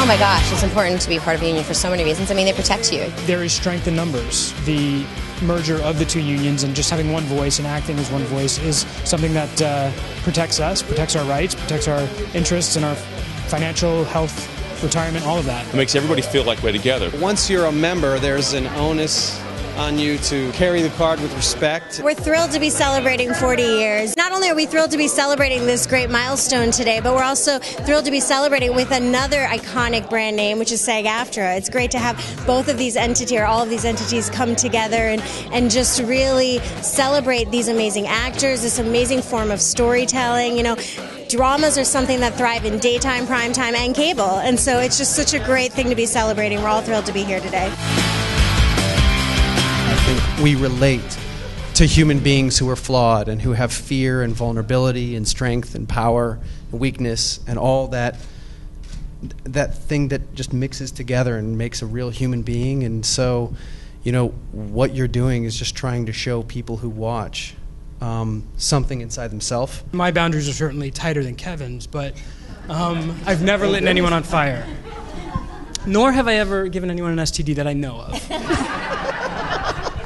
my gosh, it's important to be a part of a union for so many reasons. I mean, they protect you. There is strength in numbers. The merger of the two unions and just having one voice and acting as one voice is something that protects us, protects our rights, protects our interests and our financial, health, retirement, all of that. It makes everybody feel like we're together. Once you're a member, there's an onus on you to carry the card with respect. We're thrilled to be celebrating 40 years. Not only are we thrilled to be celebrating this great milestone today, but we're also thrilled to be celebrating with another iconic brand name, which is SAG-AFTRA. It's great to have both of these entities, or all of these entities, come together and just really celebrate these amazing actors, this amazing form of storytelling. You know, dramas are something that thrive in daytime, primetime, and cable, and so it's just such a great thing to be celebrating. We're all thrilled to be here today. We relate to human beings who are flawed and who have fear and vulnerability and strength and power and weakness and all that thing that just mixes together and makes a real human being. And so, you know, what you're doing is just trying to show people who watch something inside themselves. My boundaries are certainly tighter than Kevin's, but I've never lit anyone on fire. Nor have I ever given anyone an STD that I know of.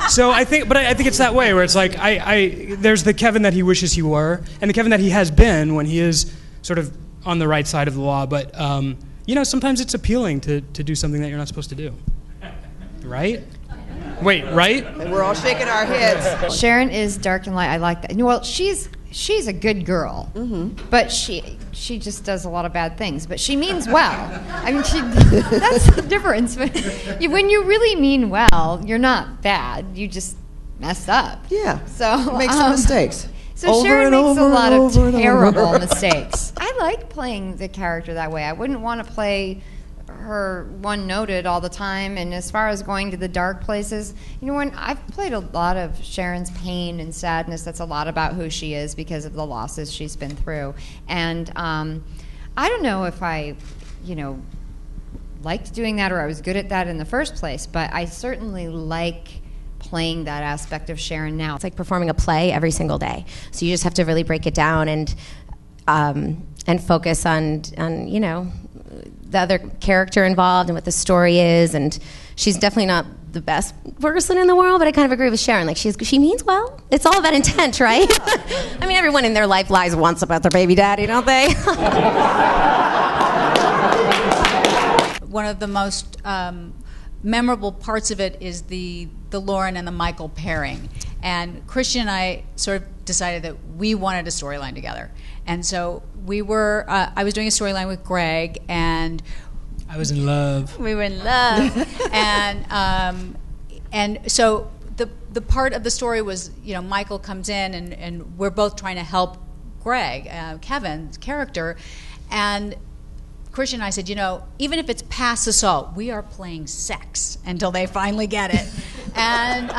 So I think it's that way where it's like there's the Kevin that he wishes he were, and the Kevin that he has been when he is sort of on the right side of the law. But you know, sometimes it's appealing to do something that you're not supposed to do, right? Wait, right? And we're all shaking our heads. Sharon is dark and light. I like that. Well, she's a good girl, but she just does a lot of bad things. But she means well. I mean, that's the difference. When you really mean well, you're not bad. You just messed up. Yeah. So make some mistakes. So Sharon makes a lot of terrible mistakes. I like playing the character that way. I wouldn't want to play her one-noted all the time. And as far as going to the dark places, you know, when I've played a lot of Sharon's pain and sadness, that's a lot about who she is because of the losses she's been through. And I don't know if I, you know, liked doing that or I was good at that in the first place, but I certainly like playing that aspect of Sharon now. It's like performing a play every single day. So you just have to really break it down and focus on you know, the other character involved and what the story is. And she's definitely not the best person in the world, but I kind of agree with Sharon. Like, she means well. It's all about intent, right? I mean, everyone in their life lies once about their baby daddy, don't they? One of the most memorable parts of it is the Lauren and the Michael pairing. And Christian and I sort of decided that we wanted a storyline together. And so we were, I was doing a storyline with Greg, and I was in love. We were in love. and so the part of the story was, you know, Michael comes in and we're both trying to help Greg, Kevin's character, and Christian and I said, you know, even if it's past assault, we are playing sex until they finally get it. And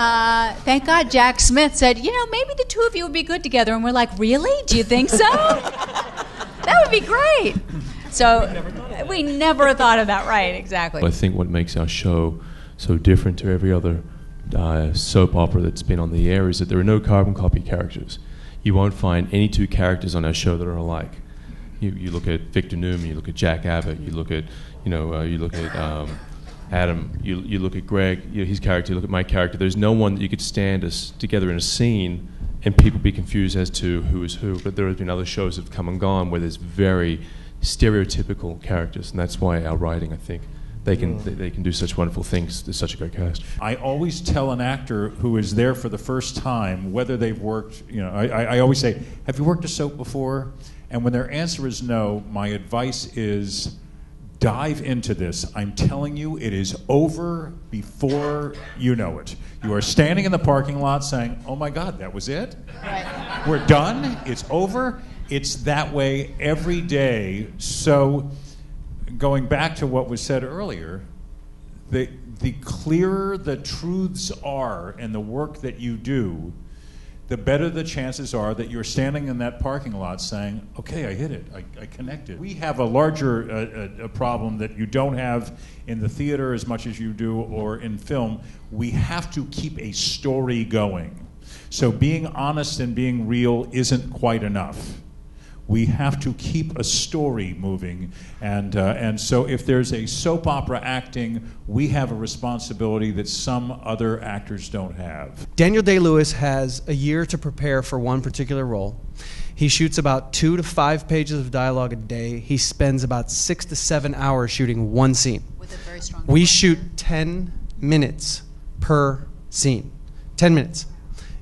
thank God Jack Smith said, you know, maybe the two of you would be good together. And we're like, really? Do you think so? That would be great. So we never thought of that, right, exactly. I think what makes our show so different to every other soap opera that's been on the air is that there are no carbon copy characters. You won't find any two characters on our show that are alike. You look at Victor Newman, you look at Jack Abbott, you look at, Adam, you look at Greg, his character, you look at my character. There's no one that you could stand us together in a scene and people be confused as to who is who. But there have been other shows that have come and gone where there's very stereotypical characters, and that's why our writing, I think, they can do such wonderful things. There's such a great cast. I always tell an actor who is there for the first time whether they've worked, I always say, have you worked a soap before? And when their answer is no, my advice is dive into this. I'm telling you, it is over before you know it. You are standing in the parking lot saying, oh my God, that was it? Right. We're done? It's over? It's that way every day. So going back to what was said earlier, the clearer the truths are and the work that you do, the better the chances are that you're standing in that parking lot saying, okay, I hit it, I connected. We have a larger a problem that you don't have in the theater as much as you do or in film. We have to keep a story going. So being honest and being real isn't quite enough. We have to keep a story moving, and so if there's a soap opera acting, we have a responsibility that some other actors don't have. Daniel Day-Lewis has a year to prepare for one particular role. He shoots about 2 to 5 pages of dialogue a day. He spends about 6 to 7 hours shooting one scene. With a very strong We shoot 10 minutes per scene. 10 minutes.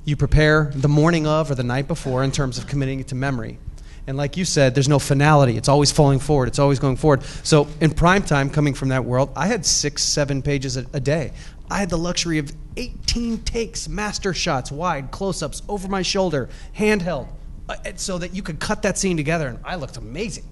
You prepare the morning of or the night before in terms of committing it to memory. And like you said, there's no finality. It's always falling forward. It's always going forward. So in prime time, coming from that world, I had 6, 7 pages a day. I had the luxury of 18 takes, master shots, wide, close-ups, over my shoulder, handheld, so that you could cut that scene together, and I looked amazing.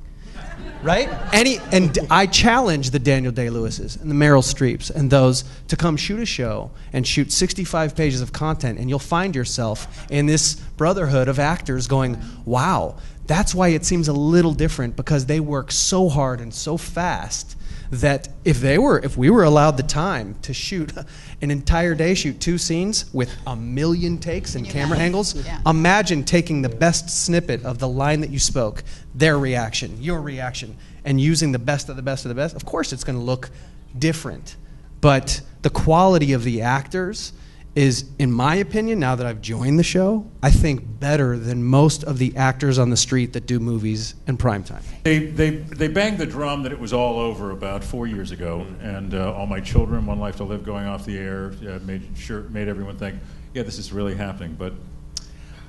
Right? And I challenge the Daniel Day-Lewises and the Meryl Streeps and those to come shoot a show and shoot 65 pages of content, and you'll find yourself in this brotherhood of actors going, wow, that's why it seems a little different, because they work so hard and so fast that if we were allowed the time to shoot an entire day, shoot 2 scenes with 1 million takes and camera angles, imagine taking the best snippet of the line that you spoke, their reaction, your reaction, and using the best of the best of the best. Of course it's going to look different, but the quality of the actors is, in my opinion, now that I've joined the show, I think better than most of the actors on the street that do movies in primetime. They banged the drum that it was all over about 4 years ago, and All My Children, One Life to Live going off the air made everyone think, yeah, this is really happening. But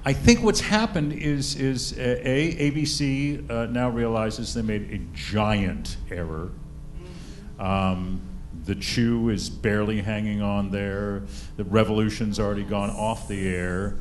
I think what's happened is ABC now realizes they made a giant error. The Chew is barely hanging on there. The Revolution's already gone off the air.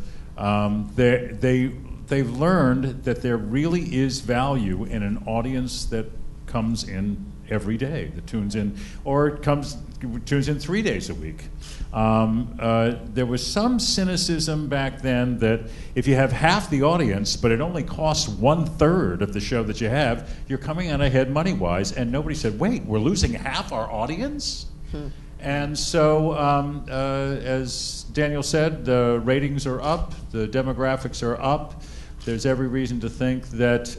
They've learned that there really is value in an audience that comes in every day, that tunes in, or tunes in 3 days a week. There was some cynicism back then that if you have half the audience, but it only costs 1/3 of the show that you have, you're coming out ahead money-wise, and nobody said, wait, we're losing half our audience? And so, as Daniel said, the ratings are up, the demographics are up. There's every reason to think that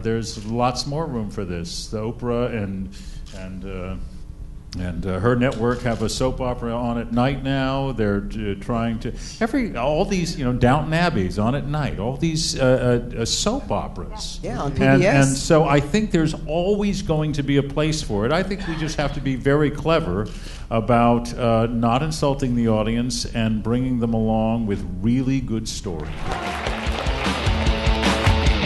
there's lots more room for this. The Oprah and her network have a soap opera on at night now. They're trying to all these Downton Abbey's on at night. All these soap operas. Yeah, on PBS. And so I think there's always going to be a place for it. I think we just have to be very clever about not insulting the audience and bringing them along with really good stories.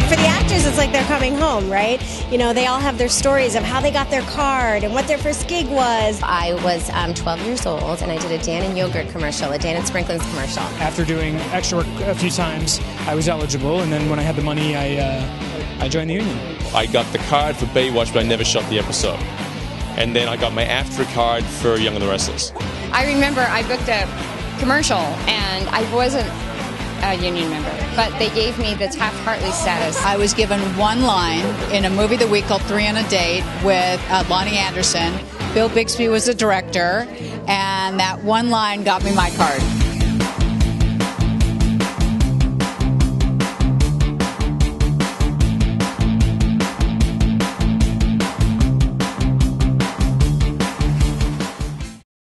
For the actors, it's like they're coming home, right? They all have their stories of how they got their card and what their first gig was. I was 12 years old, and I did a Dan and Yogurt commercial, a Dan and Sprinkles commercial. After doing extra work a few times, I was eligible, and then when I had the money, I joined the union. I got the card for Baywatch, but I never shot the episode. And then I got my AFTRA card for Young and the Restless. I remember I booked a commercial, and I wasn't a union member, but they gave me the Taft-Hartley status. I was given one line in a movie that we called 3 on a Date with Lonnie Anderson. Bill Bixby was the director, and that one line got me my card.